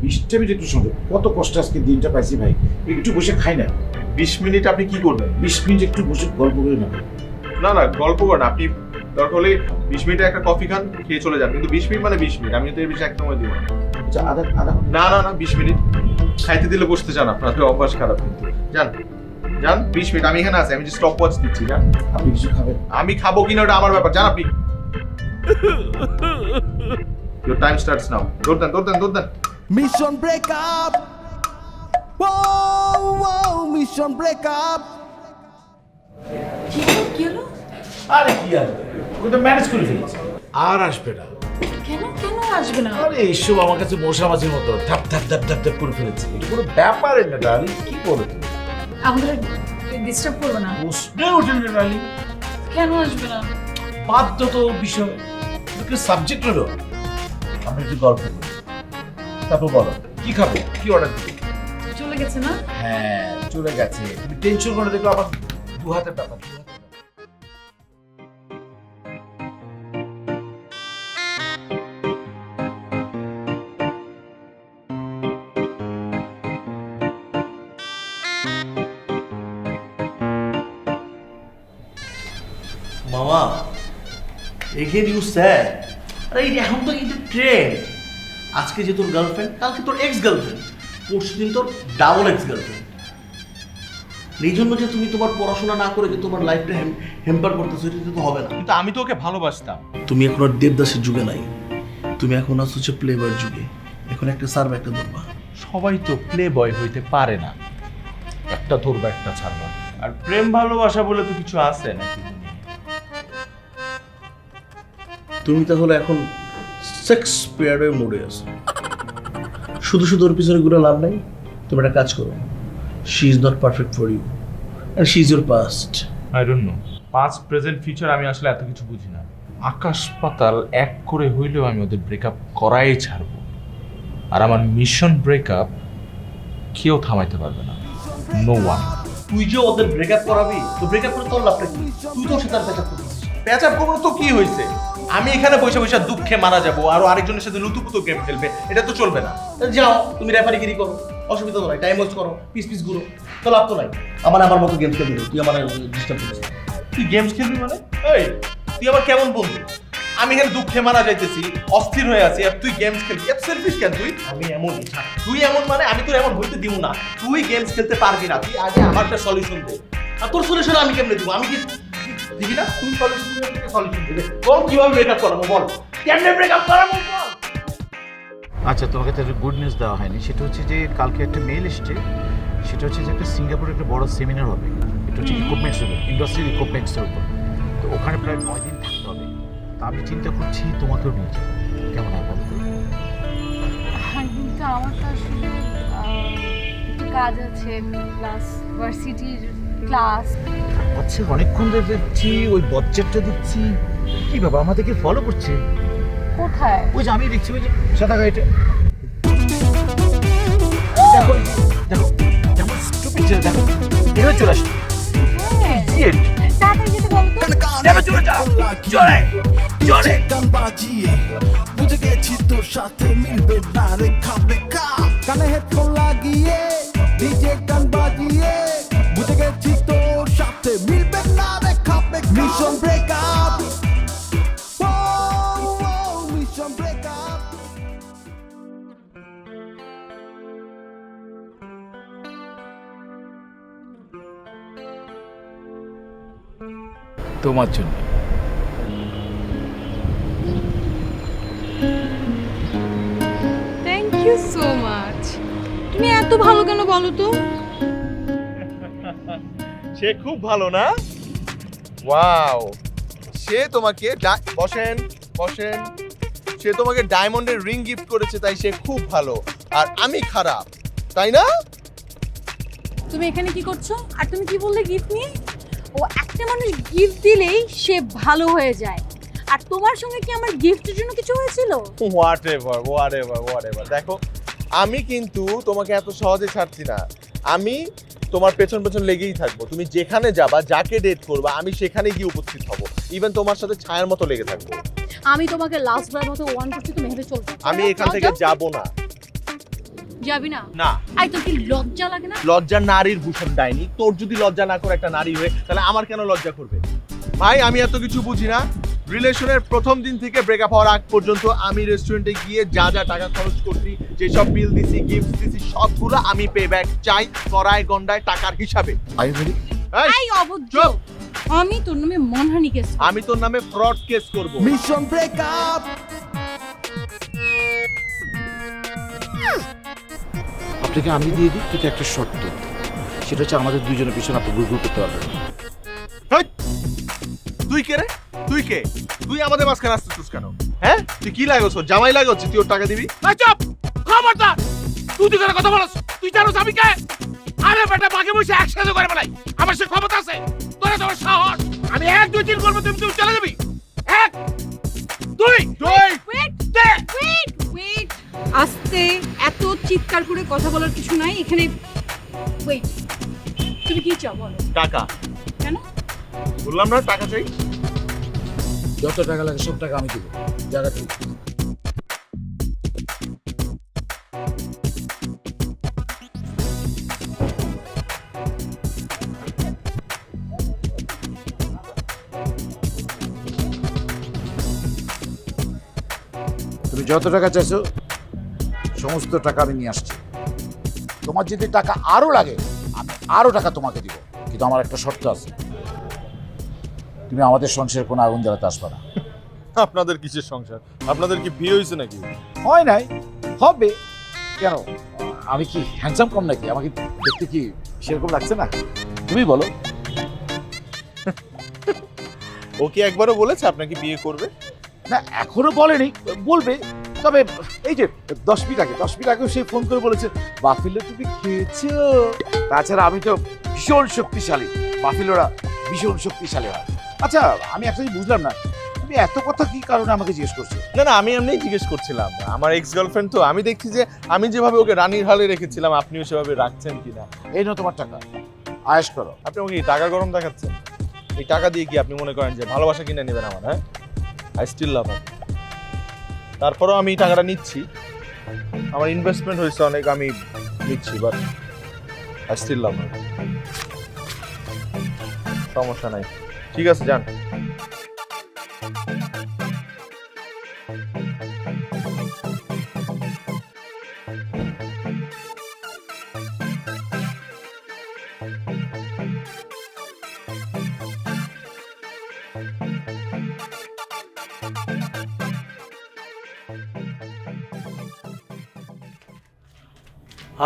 I: 20টা মিনিট একটু শুনবে। কত কষ্ট আজকে দিনটা পাইছি ভাই, একটু বসে খাই না।
G: 20 মিনিট আপনি কি করবেন?
I: 20 মিনিট একটু বসে গল্প করে না।
G: না গল্প করেন আপনি, দরকার হলে 20 মিনিটে একটা কফি খান, খেয়ে চলে যান, কিন্তু 20 মিনিট মানে 20 মিনিট। আমি তো এর বেশি এক সময় দিব না।
I: আচ্ছা আধা
G: না 20 মিনিট খাইতে দিলে বসতে চান, আপনার অভ্যাস খারাপ কিন্তু। যান জান 20 মিনিট আমি এখানে আছি, আমি যে স্টপ ওয়াচ দিচ্ছি জান।
I: আপনি কিছু খাবেন?
G: আমি খাবো কিনা ওটা আমার ব্যাপার, জান আপনি। Your time starts now. দৌড় দেন।
C: Mission breakup, wow mission breakup.
F: কি হলো?
I: আরে কি আর ওই তো ম্যানেজ করে ফেলেছে, আর আসবে না।
F: কেন আসবে না?
I: আরে এইসব আমার কাছে মশা মাছির মতো ধাপ ধাপ ধাপ ধাপ ধাপ করে ফেলেছে। এটা কোনো ব্যাপারই না ডার্লিং, কি বলো তুমি?
F: আমাদের ডিস্টার্ব করবে না?
I: প্রশ্নে ওঠে না ডার্লিং।
F: কেন আসবে না?
I: বাধ্য তো বিষয়, এটা সাবজেক্ট হলো। আমরা একটু গল্প করি, তারপর বলো কি খাবে, কি অর্ডার দিবে?
F: চলে গেছে না?
I: হ্যাঁ চলে গেছে, তুমি টেনশন করে দেখো আমার দু হাতের ব্যাপার।
H: মামা এগেন ইউ স্যার, আরে এখন তো এটা ট্রেন্ড। আজকে যে তোর গার্লফ্রেন্ড, কালকে তোর এক্স গার্লফ্রেন্ড, পরশু দিন তোর ডাবল এক্স গার্লফ্রেন্ড। এই জন্য যে তুমি তোমার পড়াশোনা না করে যে তোমার লাইফটা হ্যাম্পার করতেছো, এটা তো হবে না।
G: কিন্তু আমি তো ওকে ভালোবাসতাম।
H: তুমি এখন আর দেবদাসের যুগে নাই, তুমি এখন আছো হচ্ছে প্লে বয়ের যুগে। এখন একটা সার্ভ একটা ধরবা।
G: সবাই তো প্লে বয় হইতে পারে না, একটা ধরবা একটা ছাড়বা। আর প্রেম ভালোবাসা বলে তো কিছু আছে নাকি?
H: তুমি তাহলে এখন সেক্স পেয়ারের মোডে আছো। শুধু ওর পিছনে ঘুরে লাভ নাই। তুমি একটা কাজ করো, she is not perfect for you and she is your past.
G: I don't know, past present future আমি আসলে এত কিছু বুঝি না। আকাশ পাতাল এক করে হইলেও আমি ওদের ব্রেকআপ করাই ছাড়বো। আর আমার মিশন ব্রেকআপ কেউ থামাইতে পারবে না, নো ওয়ান।
H: তুই যে ওদের ব্রেকআপ করাবি, তো ব্রেকআপ করে তোর লাভটা কি? তুই তো সেটার ব্রেকআপ করছিস।
G: প্যাচাপ করবো তো কি হয়েছে? আমি এখানে বসে বসে দুঃখে মারা যাবো আর আরেকজনের সাথে লুতুপুতু গেম খেলবে, এটা তো চলবে না।
H: যাও তুমি রেফারিগিরি করো, অসুবিধা তো নাই। টাইম ওয়েস্ট করো, পিস ঘুরো, তো লাভ তো নাই। আমার মতো গেমস খেলবি, তুই আমার ডিস্টার্ব করিস।
G: তুই গেমস খেলবি মানে? এই তুই আমার কেমন বন্ধু? আমি এখানে দুঃখে মারা যাইতেছি, অস্থির হয়ে আছি, আর তুই গেমস খেলবি? এত সেলফিশ কেন তুই?
H: আমি এমনই।
G: তুই এমন মানে আমি তোর এমন হইতে দিব না। তুই গেমস খেলতে পারবি না, তুই আগে আমার একটা সলিউশন দে।
H: আর তোর সলিউশন আমি কেমনে দিব? আমি কি দিবি না? তুই সলিউশন দিবে। বল কিভাবে ব্রেকআপ করাবো, বল কেমনে ব্রেকআপ করাবো বল।
I: আচ্ছা তোমাকে তো গুড নিউজ দেওয়া হয়নি, সেটা হচ্ছে যে কালকে একটা মেল এসছে। সেটা হচ্ছে যে একটা সিঙ্গাপুরে একটা বড় সেমিনার হবে, এটা হচ্ছে ইকুইপমেন্টসের উপর, ইন্ডাস্ট্রিয়াল ইকুইপমেন্টসের উপর। তো ওখানে প্রায় 9 দিন থাকতে হবে। তা আমি চিন্তা করছি তোমাকেও নিয়ে যাবো, কেমন হয় বলো তো?
F: হ্যাঁ কিন্তু আমার তো আসলে একটু কাজ আছে, প্লাস ভার্সিটির ক্লাস।
I: আচ্ছা অনেকক্ষণ ধরে দেখছি ওই বজ্জারটা দিচ্ছি, কি বাবা আমাদেরকে ফলো করছে?
F: কোথায়?
I: ওই যে আমি দেখছি, ওই যে সাদা গাড়িটা। দেখো দেখো যেমন স্টুপিড ছেলে, দেখো এভাবে চলে আসে। Idiot!
F: তাড়াতাড়ি যেতে বলো তো।
I: এভাবে চলে যাও, চলে চলে।
C: গান বাজিয়ে বুঝে গেছি তোর সাথে মিলবে না রে, খাবে কা। কানে হেডফোন লাগিয়ে ডিজে গান বাজিয়ে বুঝে গেছি তোর সাথে মিলবে না রে, খাবে কা। Mission breakup, mission breakup.
I: তোমার জন্য।
F: Thank you so much. তুমি এত ভালো কেন বলো তো?
G: সে খুব ভালো না? ওয়াও, সে তোমাকে বসেন বসেন, সে তোমাকে ডায়মন্ডের রিং গিফট করেছে, তাই সে খুব ভালো। আর আমি খারাপ, তাই না?
F: তুমি এখানে কি করছো? আর তুমি কি বললে গিফট নিয়ে? ও একটা মানুষ গিফট দিলেই সে ভালো হয়ে যায়। আর তোমার সঙ্গে কি আমার গিফটের জন্য কিছু হয়েছিল?
G: হোয়াটএভার। দেখো আমি কিন্তু তোমাকে এত সহজে ছাড়ছি না। আমি তোমার পেছন পেছন লেগেই থাকবো। তুমি যেখানে যাবা, যাকে ডেট করবা, আমি সেখানে গিয়ে উপস্থিত হব। ইভেন তোমার সাথে ছায়ার মতো লেগে থাকবো।
F: আমি তোমাকে লাস্ট বার মতো ওয়ান করছি, তুমি হেঁটে চলছো।
G: আমি এখান থেকে যাব না।
F: যাবি না?
G: না।
F: আই তোর কি লজ্জা লাগে না?
G: লজ্জা নারীর ভূষণ ডাইনি। তোর যদি লজ্জা না করে একটা নারী হয়ে, তাহলে আমার কেন লজ্জা করবে? ভাই আমি এত কিছু বুঝি না, রিলেশনের প্রথম দিন থেকে ব্রেকআপ হওয়ার আগ পর্যন্ত আমি রেস্টুরেন্টে গিয়ে যা যা টাকা খরচ করছি, যেসব বিল দিছি, গিফট দিছি, সবগুলো আমি পে ব্যাক চাই করায় গন্ডায় টাকার হিসাবে।
B: I ready?
F: এই অভদ্র, আমি তোর নামে মানহানি কেস
G: আমি তোর নামে ফ্রড কেস করব।
C: Mission breakup.
I: আপনাকে আমি দিয়ে দিই, কিন্তু একটা শর্ত, সেটা হচ্ছে আমাদের দুইজনের পিছনে আপনি গুল করতে পারবেন।
G: হেই! তুই কে রে? তুই কে? তুই আমাদের মাঝখানে আসতেছিস কেন? হ্যাঁ, তুই কি লাগছ? জামাই লাগছ? তুই ওর টাকা দিবি?
I: চুপ! খবরদার! তুই তো কথা বলছ। তুই জানোস আমি কে? আরে বেটা, বাকি বসে একসাথে করে বেলাই। আমার সে ক্ষমতা আছে। তোরা তোমার সাহস। আমি 1 2 3 করব, তুমি চলে যাবি। 1 2
F: ওয়েট, আস্তে, এত চিৎকার করে কথা বলার কিছু নাই এখানে। ওয়েট, তুমি কি চাও বলো?
G: টাকা।
F: কেন?
G: বললাম না টাকা চাই।
I: যত টাকা লাগে সব টাকা আমি দেবো। জায়গা ঠিক। তুমি যত টাকা চাইছো সমস্ত টাকা আমি নিয়ে আসছি। তোমার যদি টাকা আরো লাগে আমি আরো টাকা তোমাকে দিব, কিন্তু আমার একটা শর্ত আছে, তুমি আমাদের সংসারে কোনো আগুন জ্বালাতে আসবে না।
G: আপনাদের কিসের সংসার? আপনাদের কি বিয়ে হয়েছে নাকি?
I: হয় নাই, হবে কেন? আমি কি হ্যান্ডসাম কম নাকি? আমাকে দেখতে কি সেরকম লাগছে না? তুমি বলো।
G: ও কি একবারও বলেছে আপনাকে বিয়ে করবে?
I: না, এখনো বলেনি, বলবে। তবে এই যে 10 মিনিট আগেও সে ফোন করে বলেছে, বাফেলো তুমি খেয়েছো? তাছাড়া আমি তো ভীষণ শক্তিশালী, বাফেলোরা ভীষণ শক্তিশালী হয়। আচ্ছা, আমি একটা জিনিস বুঝলাম না, তুমি এত কথা কি কারণে আমাকে জিজ্ঞেস করছো?
G: না না, আমি এমনিই জিজ্ঞেস করছিলাম। আমার এক্স গার্লফ্রেন্ড তো, আমি দেখছি যে আমি যেভাবে ওকে রানীর হালে রেখেছিলাম আপনিও সেভাবে রাখছেন কিনা।
I: এই নাও তোমার টাকা, আয়েশ করো।
G: আপনি আমাকে এই টাকার গরম দেখাচ্ছেন? এই টাকা দিয়ে কি আপনি মনে করেন যে ভালোবাসা কিনে নেবেন আমার? হ্যাঁ, আই স্টিল লাভ ইউ। তারপরেও আমি টাকাটা নিচ্ছি, আমার ইনভেস্টমেন্ট হয়েছে অনেক, আমি নিচ্ছি, but I still love you. সমস্যা নাই, ঠিক আছে, যান।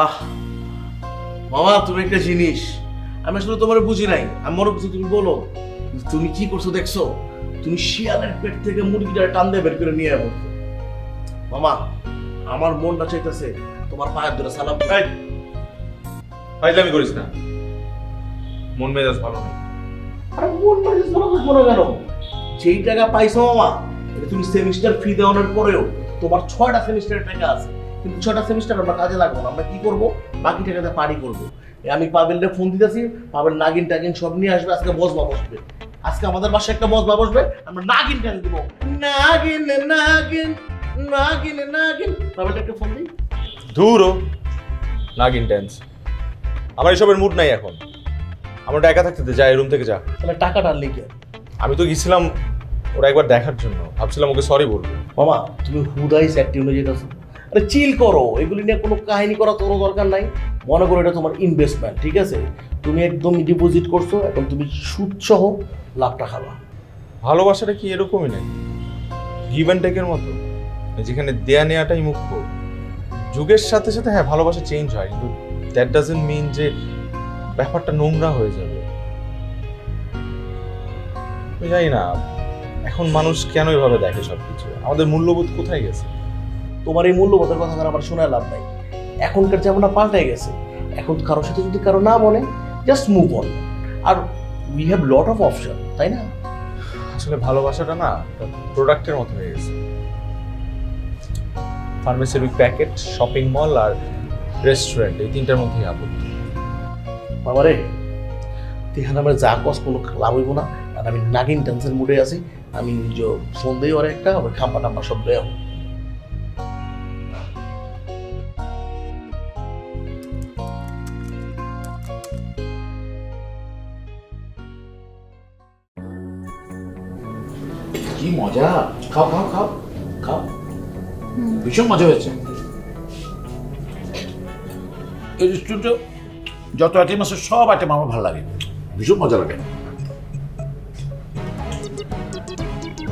H: আহ মামা, তুমি একটা জিনিস আমি আসলে তোমার বুঝি নাই। আমি মনে করছি তুমি বলো, তুমি কি করছো দেখছো? তুমি শিয়ালের পেট থেকে মুরগিটা টান দিয়ে বের করে নিয়ে পড়ছো। মামা, আমার মনটা চাইতেছে তোমার পায়ের ধরে সালাম।
G: ফাইজলামি করিস না, মন মেজাজ ভালো নেই।
H: আরে মন মেজাজ ভালো থাকবো না কেন? যেই টাকা পাইছো মামা, এটা তুমি সেমিস্টার ফি দেওয়ানোর পরেও তোমার 6টা সেমিস্টারের টাকা আছে, কিন্তু 6টা সেমিস্টার আমরা কাজে লাগবো না। আমরা কি করব? বাকি টাকাতে পারি করবো। আমি পাবেলরে ফোন দিতেছি, পাবেল নাগিন টাগিন সব নিয়ে আসবে। আজকে বসবা বসবে, আজকে আমাদের বাসায় একটা বসবা বসবে, আমরা নাগিন টাগিন দিব। নাগিন নাগিন নাগিন নাগিন। পাবেলটা একটা ফোন দিই।
G: ধুরো, নাগ ইন্টেন্স। আমার এসবের মুড নাই এখন। আমার একা থাকতে দে, যা, এই রুম থেকে যা।
H: তাহলে টাকাটা লিখে
G: আমি তো গেছিলাম ওরা একবার দেখার জন্য, ভাবছিলাম ওকে সরি বলবো।
H: মামা, তুমি হুদাই অ্যাক্টিভ হয়ে যেতেছো। আরে চিল করো, এগুলি নিয়ে কোনো কাহিনী করা তোর দরকার নাই। মনে করো এটা তোমার ইনভেস্টমেন্ট, ঠিক আছে? তুমি একদম ডিপোজিট করছো, এখন তুমি সুদ সহ লাভটা খাবা।
G: ভালোবাসাটা কি এরকমই নাকি? গিভ অ্যান্ড টেকের মতো, যেখানে দেয়া নেওয়াটাই মুখ্য। যুগের সাথে সাথে হ্যাঁ ভালোবাসা চেঞ্জ হয়, কিন্তু দ্যাট ডাজন্ট মিন যে ব্যাপারটা নোংরা হয়ে যাবে। আমি জানি না এখন মানুষ কেন এভাবে দেখে সবকিছু। আমাদের মূল্যবোধ কোথায় গেছে?
H: তোমার এই মূল্যবোধের কথা আমার শোনায় লাভ নাই। এখনকার যেমনটা পাল্টাই গেছে, এখন কারোর সাথে যদি কারো না বলে, জাস্ট মুভ অন। আর we have lot of option, তাই না?
G: আসলে ভালোবাসাটা না প্রোডাক্টের মতো হয়ে গেছে। ফার্মেসির প্যাকেট, শপিং মল আর রেস্টুরেন্ট, এই তিনটার মধ্যেই আবদ্ধ।
H: বাবারে, এখানে আমার যা কষ্ট কোনো লাভ হইব না। আর আমি নাগিন টেন্সের মুডে আছি। আমি ফোন দিই ওর একটা, ওই খাম্পা টাম্পা সব দেয়।
I: কি মজা! খাও খাও খাও খাও, ভীষণ মজা হয়েছে। এই রেস্টুরেন্টে যত আইটেম আছে সব আইটেম আমার ভালো লাগে, ভীষণ মজা লাগে।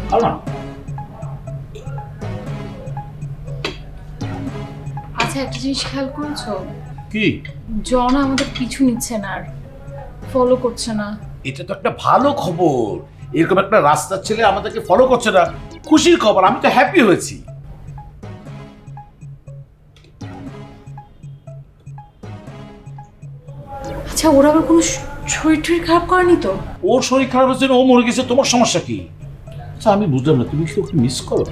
I: খাও না।
F: আচ্ছা, একটা জিনিস খেয়াল করেছো?
I: কি?
F: জন আমাদের পিছু নিচ্ছে না আর ফলো করছে না।
I: এটা তো একটা ভালো খবর। এরকম একটা রাস্তার ছেলে আমাদেরকে ফলো করছে না, খুশির খবর। আমি তো হ্যাপি হয়েছি।
F: আচ্ছা, ওরা আবার কোনো শরীর টরীর খারাপ করেনি তো?
I: ওর শরীর খারাপ হচ্ছে না, ও মরে গেছে, তোমার সমস্যা কি? আচ্ছা আমি বুঝলাম না, তুমি কি ওকে মিস করো?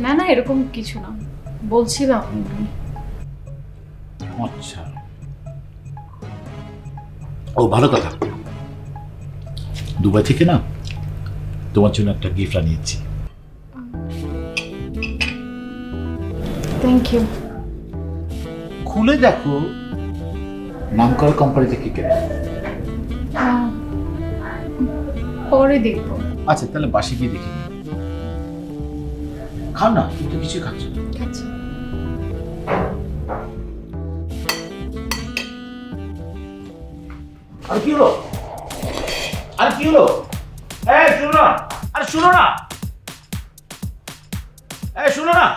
F: না না, এরকম কিছু না, বলছিলাম।
I: আচ্ছা, ও ভালো কথা। দুবাই থেকে না তোমার জন্য একটা গিফট আনিয়েছি।
F: Thank you.
I: খুলে দেখো, নাম করা কোম্পানি থেকে কেনা।
F: পরে দেখবো।
I: আচ্ছা তাহলে বাসে গিয়ে দেখি। খাও না, তুমি তো কিছু খাচ্ছ না।
F: আচ্ছা।
I: আর কি হলো? আর কি হলো? এই শুনো না, আরে শুনো না, এই শুনো না।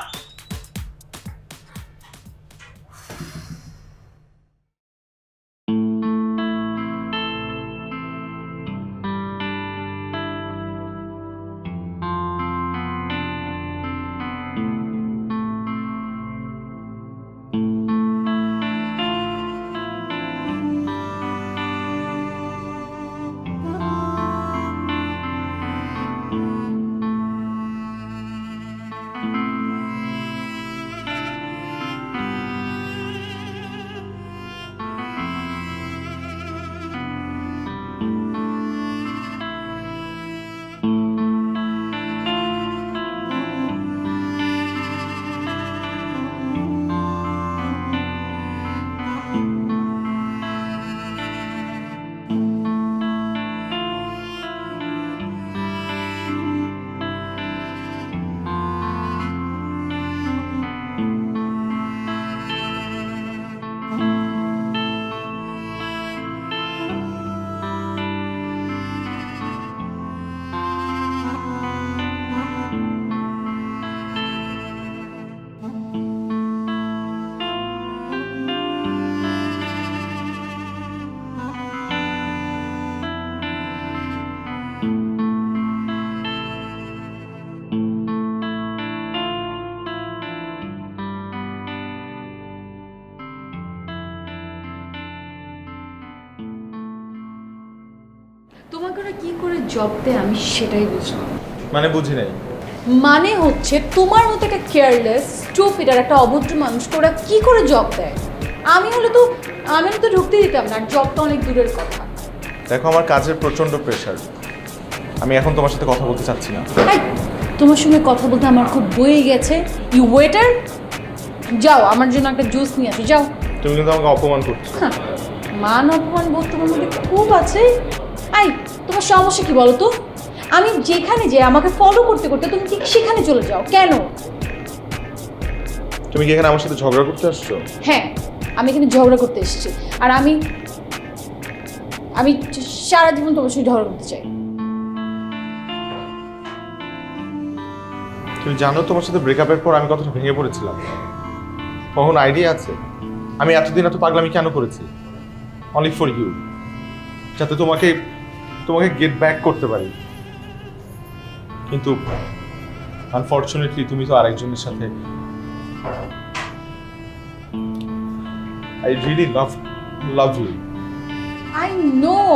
F: তোমাকে ওরা কি করে জব দেয় আমি সেটাই বুঝলাম।
G: মানে বুঝি নাই।
F: মানে হচ্ছে তোমার মতো একটা কেয়ারলেস স্টুপিড আর একটা অভদ্র মানুষকে ওরা কি করে জব দেয়? আমি হলে তো ঢুকতে দিতাম না, আর জব তো অনেক দূরের কথা।
G: দেখো আমার কাজের প্রচন্ড প্রেশার, আমি এখন তোমার সাথে কথা বলতে চাচ্ছি না।
F: এই, তোমার সঙ্গে কথা বলতে আমার খুব বয়ে গেছে। ইউ ওয়েটার, যাও আমার জন্য একটা জুস নিয়ে আসো, যাও।
G: তুমি কিন্তু আমাকে অপমান করছো।
F: মান অপমান বোধ তোমার মধ্যে খুব আছে। এই, তোমার সমস্যা কি বলো তো? আমি যেখানে যাই আমাকে ফলো করতে করতে তুমি ঠিক সেখানে চলে যাও কেন?
G: তুমি কি এখানে আমার সাথে ঝগড়া করতে আসছো?
F: হ্যাঁ, আমি এখানে ঝগড়া করতে এসেছি, আর আমি সারা জীবন তোমার সঙ্গে ঝগড়া করতে চাই।
G: তুমি জানো তোমার সাথে ব্রেকআপের পর আমি কতটা ভেঙে পড়েছিলাম? কখন আইডিয়া আছে আমি এতদিন এত পাগলামি কেন করেছি? অনলি ফর ইউ, যাতে তোমাকে গেট ব্যাক করতে পারি। কিন্তু আনফরচুনেটলি তুমি তো আরেকজনের সাথে। I really love you.
F: I know.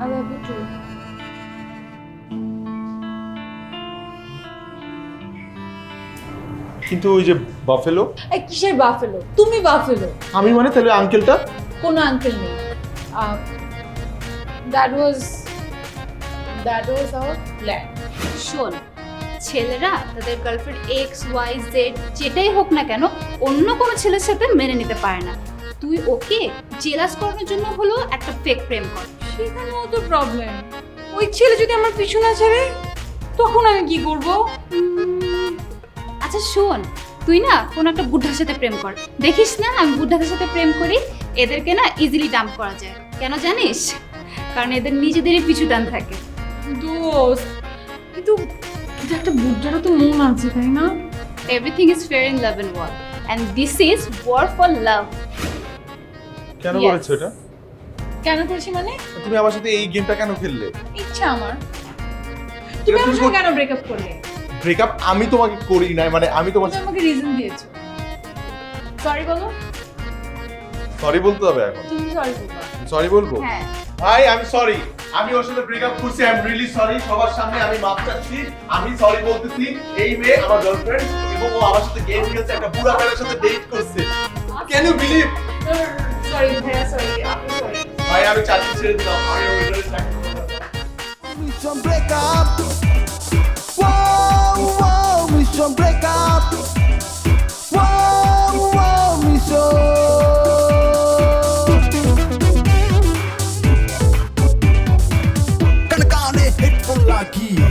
F: I love you too.
G: কিন্তু ওই যে বাফেলো।
F: এই কিসের বাফেলো? তুমি বাফেলো।
G: আমি মানে তাহলে আঙ্কেলটা?
F: কোনো আঙ্কেল নেই। That was our plan.
D: শোন, ছেলেরা তাদের গার্লফ্রেন্ড XYZ যেটাই হোক না কেন অন্য কোনো ছেলের সাথে মেনে নিতে পারে না। তুই ওকে জেলাস করানোর জন্য হলো একটা ফেক প্রেম করিস।
F: সেখানেও তো প্রবলেম। ওই ছেলে যদি আমার পিছু না ছাড়ে তখন আমি কি করব?
D: আচ্ছা শোন, তুই না কোনো একটা বুদ্ধার সাথে প্রেম কর, দেখিস না আমি বুদ্ধাদের সাথে প্রেম করি, এদেরকে না ইজিলি ডাম্প করা যায়। কেন জানিস? কারণ এদের নিজেদেরই পিছু টান থাকে।
F: দোস্ত, কিন্তু একটা বুদ্ধারও তো মন আছে, তাই না?
D: Everything is fair in love and war, and this is war for love.
G: কেন
D: Yes.
G: করেছো এটা?
F: কেন করছি মানে?
G: তুমি আমার সাথে এই গেমটা কেন খেললে?
F: ইচ্ছা আমার। তুমি আমার সাথে কেন ব্রেকআপ করলে?
G: ব্রেকআপ আমি তোমাকে করি নাই, মানে আমি তোমার
F: তুমি আমাকে রিজন দিয়েছো। সরি বলো।
G: সরি বলতে হবে এখন?
F: তুমি সরি বলবা।
G: সরি বলবো?
F: হ্যাঁ।
G: ভাই আমি সরি, আমি ওর সাথে ব্রেকআপ করছি, আই এম রিয়েলি সরি। সবার সামনে আমি মাফ চাচ্ছি, আমি সরি বলতেছি। এই মেয়ে আমার গার্লফ্রেন্ড এবং ও আমার সাথে গেম খেলছে, একটা বুড়া ছেলের সাথে ডেট করছে। Can you believe?
F: সরি ভাইয়া, সরি, আপনি সরি।
G: ভাই আমি চাকরি ছেড়ে দিলাম, আমি ওর সাথে চাকরি করব না।
C: Mission break up. Whoa, whoa, mission break up. Whoa, whoa, mission. কানে হেডফোন লাগিয়ে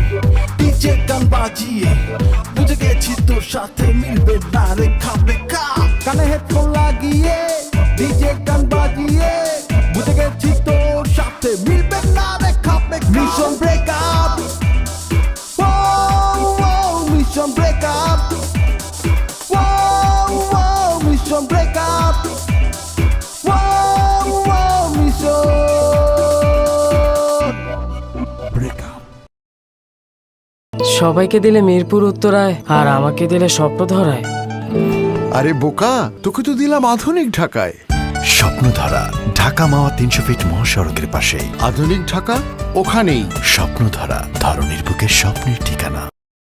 C: ডিজে গান বাজিয়ে বুঝে গেছি তোর সাথে মিলবে না রে খাবে কা। কানে হেডফোন লাগিয়ে ডিজে গান বাজিয়ে বুঝে গেছি তোর সাথে মিলবে না রে খাবে কা। Mission breakup, mission breakup, mission breakup, mission breakup.
A: সবাইকে দিলে মিরপুর উত্তরায় আর আমাকে দিলে স্বপ্ন ধরায়।
B: আরে বোকা, তোকে তো দিলাম আধুনিক ঢাকায়।
J: স্বপ্নধারা ঢাকা মাওয়া 300 ফিট মহাসড়কের পাশেই।
B: আধুনিক ঢাকা ওখানেই।
J: স্বপ্নধারা ধারণের বুকে স্বপ্নের ঠিকানা।